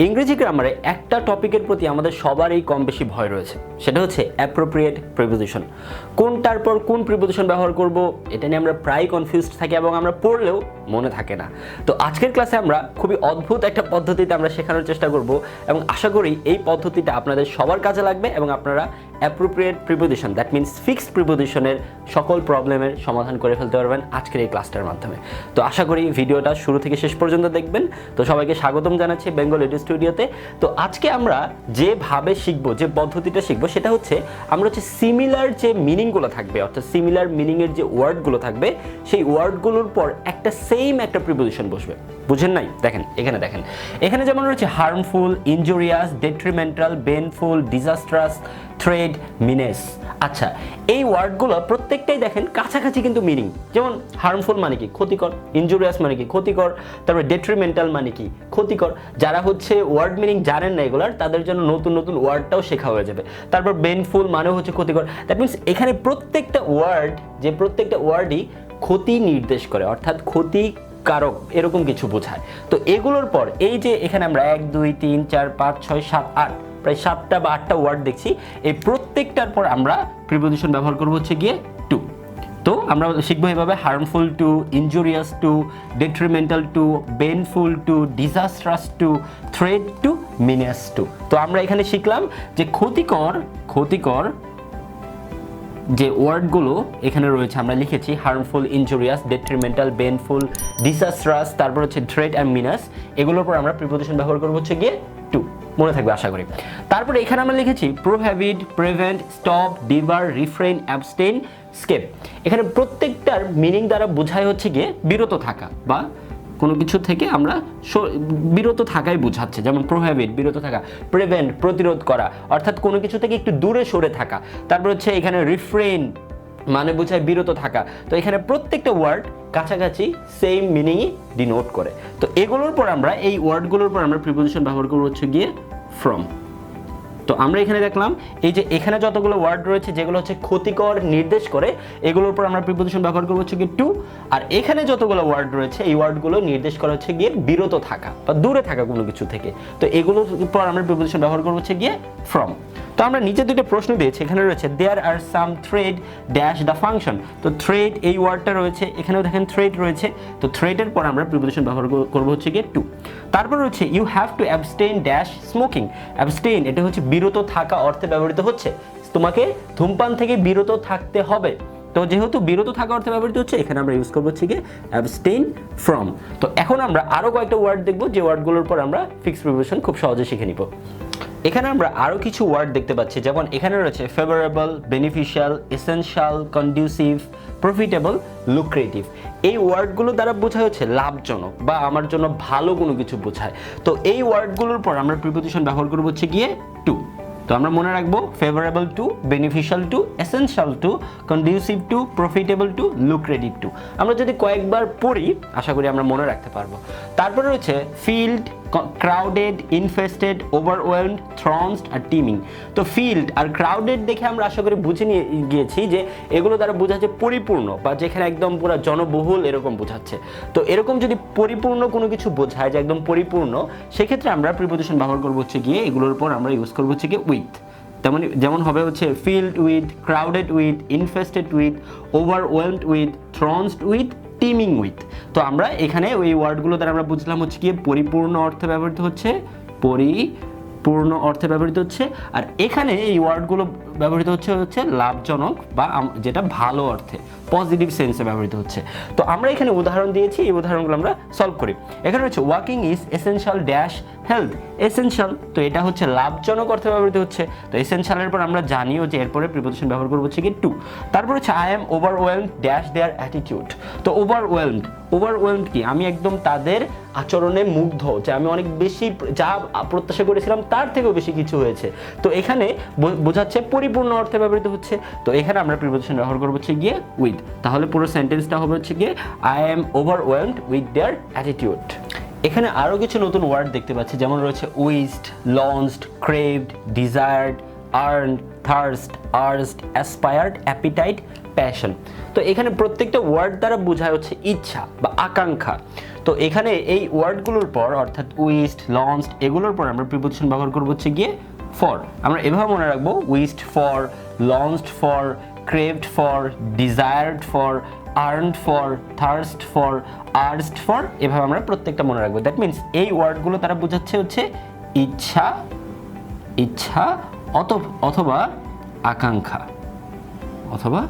ইংরেজি গ্রামারে একটা টপিকের প্রতি আমাদের সবারই কম বেশি ভয় রয়েছে, সেটা হচ্ছে অ্যাপ্রোপ্রিয়েট প্রিপোজিশন। কোনটার পর কোন প্রিপোজিশন ব্যবহার করব এটা নিয়ে আমরা প্রায় কনফিউজড থাকি এবং আমরা পড়লেও মনে থাকে না। তো আজকের ক্লাসে আমরা খুবই অদ্ভুত একটা পদ্ধতিতে আমরা শেখানোর চেষ্টা করব এবং আশা করি এই পদ্ধতিটা আপনাদের সবার কাজে লাগবে এবং আপনারা appropriate preposition, that means fixed প্রিপোজিশনের সকল প্রবলেমের সমাধান করে ফেলতে পারবেন আজকের এই ক্লাসটার মাধ্যমে। তো আশা করি ভিডিওটা শুরু থেকে শেষ পর্যন্ত দেখবেন। তো সবাইকে স্বাগতম জানাচ্ছি বেঙ্গল এডু স্টুডিওতে। তো আজকে আমরা যেভাবে শিখবো, যে পদ্ধতিটা শিখবো সেটা হচ্ছে আমরা সিমিলার যে মিনিংগুলো থাকবে, অর্থাৎ সিমিলার মিনিংয়ের যে ওয়ার্ডগুলো থাকবে সেই ওয়ার্ডগুলোর পর একটা সেম একটা প্রিপোজিশন বসবে। বুঝেন নাই? দেখেন এখানে যেমন রয়েছে harmful, injurious, detrimental, baneful, disastrous, threat, menace. আচ্ছা, এই ওয়ার্ডগুলো প্রত্যেকটাই দেখেন কাছাকাছি কিন্তু মিনিং। যেমন হার্মফুল মানে কি? ক্ষতিকর। ইনজুরিয়াস মানে কি? ক্ষতিকর। তারপরে ডেট্রিমেন্টাল মানে কি? ক্ষতিকর। যারা ওয়ার্ড মিনিং জানেন না এগুলার, তাদের জন্য নতুন নতুন ওয়ার্ডটাও শেখা হয়ে যাবে। তারপর বেনফুল মানে হচ্ছে ক্ষতিকর। দ্যাট মিনস এখানে প্রত্যেকটা ওয়ার্ডই ক্ষতি নির্দেশ করে, অর্থাৎ ক্ষতি কারক এরকম কিছু বোঝায়। তো এগুলোর পর এই যে এখানে আমরা 1 2 3 4 5 6 7 8 প্রায় 7টা বা 8টা ওয়ার্ড দেখছি, এই প্রত্যেকটার পর আমরা প্রিপোজিশন ব্যবহার করব হচ্ছে গিয়ে টু। তো আমরা শিখবো এভাবে: harmful to, injurious to, detrimental to, baneful to, disastrous to, threat to, menace to. তো আমরা এখানে শিখলাম যে ক্ষতিকর যে ওয়ার্ডগুলো এখানে রয়েছে আমরা লিখেছি harmful, injurious, detrimental, baneful, disastrous, তারপর হচ্ছে থ্রেড অ্যান্ড মিনাস। এগুলোর পর আমরা প্রিপোজিশন ব্যবহার করবো হচ্ছে গিয়ে টু। মনে থাকবে আশা করি। তারপরে এখানে আমরা লিখেছি প্রোহিবিট, prevent, stop, ডিবার, refrain, abstain, escape. এখানে প্রত্যেকটার মিনিং দ্বারা বোঝায় হচ্ছে গিয়ে বিরত থাকা বা কোনো কিছু থেকে আমরা বিরত থাকাই বোঝাচ্ছে। যেমন প্রোহিবিট বিরত থাকা, প্রিভেন্ট প্রতিরোধ করা, অর্থাৎ কোনো কিছু থেকে একটু দূরে সরে থাকা। তারপর হচ্ছে এখানে রিফ্রেন মানে বোঝায় বিরত থাকা। তো এখানে প্রত্যেকটা ওয়ার্ড কাছাকাছি সেম মিনিংই ডিনোট করে। তো এগুলোর পর আমরা এই ওয়ার্ডগুলোর পর আমরা প্রিপোজিশন ব্যবহার করব হচ্ছে গিয়ে ফ্রম। তো আমরা এখানে দেখলাম এই যে এখানে যতগুলো ওয়ার্ড রয়েছে যেগুলো হচ্ছে ক্ষতিকর নির্দেশ করে, এগুলোর উপর আমরা প্রিপোজিশন ব্যবহার করব হচ্ছে গিয়ে টু। আর এখানে যতগুলো ওয়ার্ড রয়েছে এই ওয়ার্ডগুলো নির্দেশ করা হচ্ছে গিয়ে বিরত থাকা বা দূরে থাকা কোনো কিছু থেকে। তো এগুলোর উপর আমরা প্রিপোজিশন ব্যবহার করব হচ্ছে গিয়ে ফ্রম। তো আমরা নিচে দুটো প্রশ্ন দিয়েছি, এখানে রয়েছে দেয়ার আর সাম থ্রেড ড্যাশ দ্য ফাংশন। তো থ্রেড এই ওয়ার্ডটা রয়েছে, এখানেও দেখেন থ্রেড রয়েছে। তো থ্রেডের পর আমরা প্রিপোজিশন ব্যবহার করব হচ্ছে গিয়ে টু। তারপর রয়েছে you have to abstain dash smoking. Abstain এটা হচ্ছে বিরত থাকা অর্থে ব্যবহৃত হচ্ছে, তোমাকে ধূমপান থেকে বিরত থাকতে হবে। তো যেহেতু বিরত থাকা অর্থে ব্যবহৃত হচ্ছে, এখানে আমরা ইউজ করবো হচ্ছে গিয়ে অ্যাবস্টেইন ফ্রম। তো এখন আমরা আরও কয়েকটা ওয়ার্ড দেখবো যে ওয়ার্ডগুলোর পর আমরা ফিক্সড প্রিপোজিশন খুব সহজে শিখে নিব। এখানে আমরা আরও কিছু ওয়ার্ড দেখতে পাচ্ছি, যেমন এখানে রয়েছে favourable, beneficial, essential, conducive, profitable, lucrative. এই ওয়ার্ডগুলো দ্বারা বোঝায় হচ্ছে লাভজনক বা আমার জন্য ভালো কোনো কিছু বোঝায়। তো এই ওয়ার্ডগুলোর পর আমরা প্রিপোজিশন ব্যবহার করবো হচ্ছে গিয়ে টু। তো আমরা মনে রাখবো favourable to, beneficial to, essential to, conducive to, profitable to, lucrative to. আমরা যদি কয়েকবার পড়ি আশা করি আমরা মনে রাখতে পারবো। তারপরে রয়েছে ফিল্ড, ক্রাউডেড, ইনফেস্টেড, ওভারওয়েলমড, থ্রনসড আর টিমিং। তো ফিল্ড আর ক্রাউডেড দেখে আমরা আশা করি বুঝে নিয়ে গিয়েছি যে এগুলো দ্বারা বোঝাচ্ছে পরিপূর্ণ বা যেখানে একদম পুরো জনবহুল এরকম বোঝাচ্ছে। তো এরকম যদি পরিপূর্ণ কোনো কিছু বোঝায় যে একদম পরিপূর্ণ, সেক্ষেত্রে আমরা প্রিপোজিশন ব্যবহার করবো হচ্ছে গিয়ে এগুলোর উপর আমরা ইউজ করবো হচ্ছে গিয়ে উইথ। যেমন হবে হচ্ছে filled with, crowded with, infested with, overwhelmed with, thronged with, teeming with. তো আমরা এখানে ওই ওয়ার্ডগুলো দ্বারা আমরা বুঝলাম হচ্ছে গিয়ে পরিপূর্ণ অর্থে ব্যবহৃত হচ্ছে, পরিপূর্ণ অর্থে ব্যবহৃত হচ্ছে। আর এখানে এই ওয়ার্ডগুলো ব্যবহৃত হচ্ছে লাভজনক বা যেটা ভালো অর্থে, পজিটিভ সেন্সে ব্যবহৃত হচ্ছে। তো আমরা এখানে উদাহরণ দিয়েছি, এই উদাহরণগুলো আমরা সলভ করি। এখানে হচ্ছে walking is essential dash health. Essential তো এটা হচ্ছে লাভজনক অর্থে ব্যবহৃত হচ্ছে। তো এসেনশিয়ালের পর আমরা জানিও যে এরপরে প্রিপোজিশন ব্যবহার করবো হচ্ছে কি টু। তারপর হচ্ছে I am overwhelmed dash their attitude. তো ওভারওয়েলমড কি? আমি একদম তাদের আচরণে মুগ্ধ, যে আমি অনেক বেশি যা প্রত্যাশা করেছিলাম তার থেকেও বেশি কিছু হয়েছে। তো এখানে বোঝাচ্ছে পরিপূর্ণ অর্থে ব্যবহৃত হচ্ছে। তো এখানে আমরা প্রিপোজিশন ব্যবহার করবো হচ্ছে গিয়ে উইথ। তাহলে পুরো সেন্টেন্সটা হবে হচ্ছে গিয়ে I am overwhelmed with their attitude. এখানে আরও কিছু নতুন ওয়ার্ড দেখতে পাচ্ছি, যেমন রয়েছে wished, longed, craved, desired, yearned, thirst, athirst, aspired, appetite, passion. তো এখানে প্রত্যেকটা ওয়ার্ড দ্বারা বোঝায় হচ্ছে ইচ্ছা বা আকাঙ্ক্ষা। তো এখানে এই ওয়ার্ডগুলোর পর অর্থাৎ উইশড, লঞ্চড এগুলোর পর আমরা প্রিপোজিশন ব্যবহার করবো হচ্ছে গিয়ে ফর। আমরা এভাবে মনে রাখবো wished for, longed for, craved for, desired for, yearned for, thirst for, athirst for, এভাবে আমরা প্রত্যেকটা মনে রাখবো। দ্যাট মিনস এই ওয়ার্ডগুলো তারা বোঝাচ্ছে হচ্ছে ইচ্ছা, ইচ্ছা অথবা আকাঙ্ক্ষা, অথবা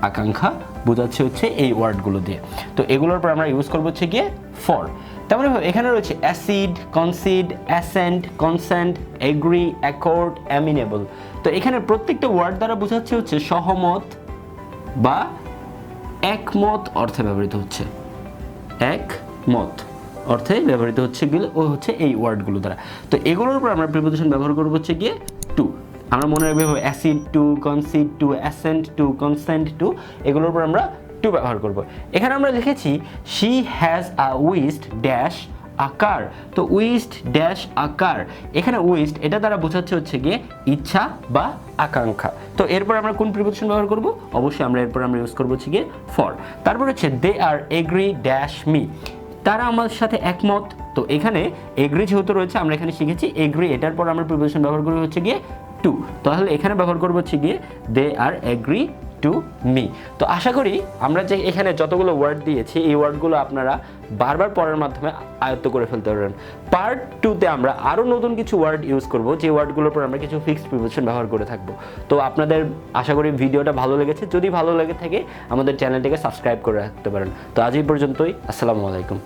আকাঙ্ক্ষা বোঝাচ্ছে হচ্ছে এই ওয়ার্ডগুলো দিয়ে। তো এগুলোর পর আমরা ইউজ করবো হচ্ছে গিয়ে ফর। তারপরে এখানে রয়েছে accede, concede, assent, consent, agree, accord, amenable. তো এখানে প্রত্যেকটা ওয়ার্ড দ্বারা বোঝাচ্ছে হচ্ছে সহমত বা একমত অর্থে ব্যবহৃত হচ্ছে, একমত অর্থে ব্যবহৃত হচ্ছে এই ওয়ার্ডগুলো দ্বারা। তো এগুলোর উপর আমরা প্রিপোজিশন ব্যবহার করবো হচ্ছে গিয়ে টু। আমরা মনে রাখবো accede to, concede to, assent to, consent to, এগুলোর উপর আমরা টু ব্যবহার করব। এখানে আমরা লিখেছি she has a wished dash আকার। তো উইশড ড্যাশ আকার, এখানে উইশড এটা দ্বারা বোঝাচ্ছে হচ্ছে গিয়ে ইচ্ছা বা আকাঙ্ক্ষা। তো এরপর আমরা কোন প্রিপোজিশন ব্যবহার করব? অবশ্যই আমরা ইউজ করবো হচ্ছে গিয়ে ফর। তারপর হচ্ছে দে আর এগ্রি ড্যাশ মি, তারা আমার সাথে একমত। তো এখানে এগ্রি যেহেতু রয়েছে আমরা এখানে শিখেছি এগ্রি, এটার পর আমরা প্রিপোজিশন ব্যবহার করবো হচ্ছে গিয়ে টু। তাহলে এখানে ব্যবহার করবো হচ্ছে গিয়ে দে আর এগ্রি টু মি। তো আশা করি আমরা যে এখানে যতগুলো ওয়ার্ড দিয়েছি এই ওয়ার্ডগুলো আপনারা বারবার পড়ার মাধ্যমে আয়ত্ত করে ফেলতে পারবেন। পার্ট 2-তে আমরা আরও নতুন কিছু ওয়ার্ড ইউজ করব, যে ওয়ার্ডগুলোর পর আমরা কিছু ফিক্সড প্রিপোজিশন ব্যবহার করে থাকবো। তো আপনাদের আশা করি ভিডিওটা ভালো লেগেছে। যদি ভালো লেগে থাকে আমাদের চ্যানেলটিকে সাবস্ক্রাইব করে রাখতে পারেন। তো আজ এই পর্যন্তই, আসসালামু আলাইকুম।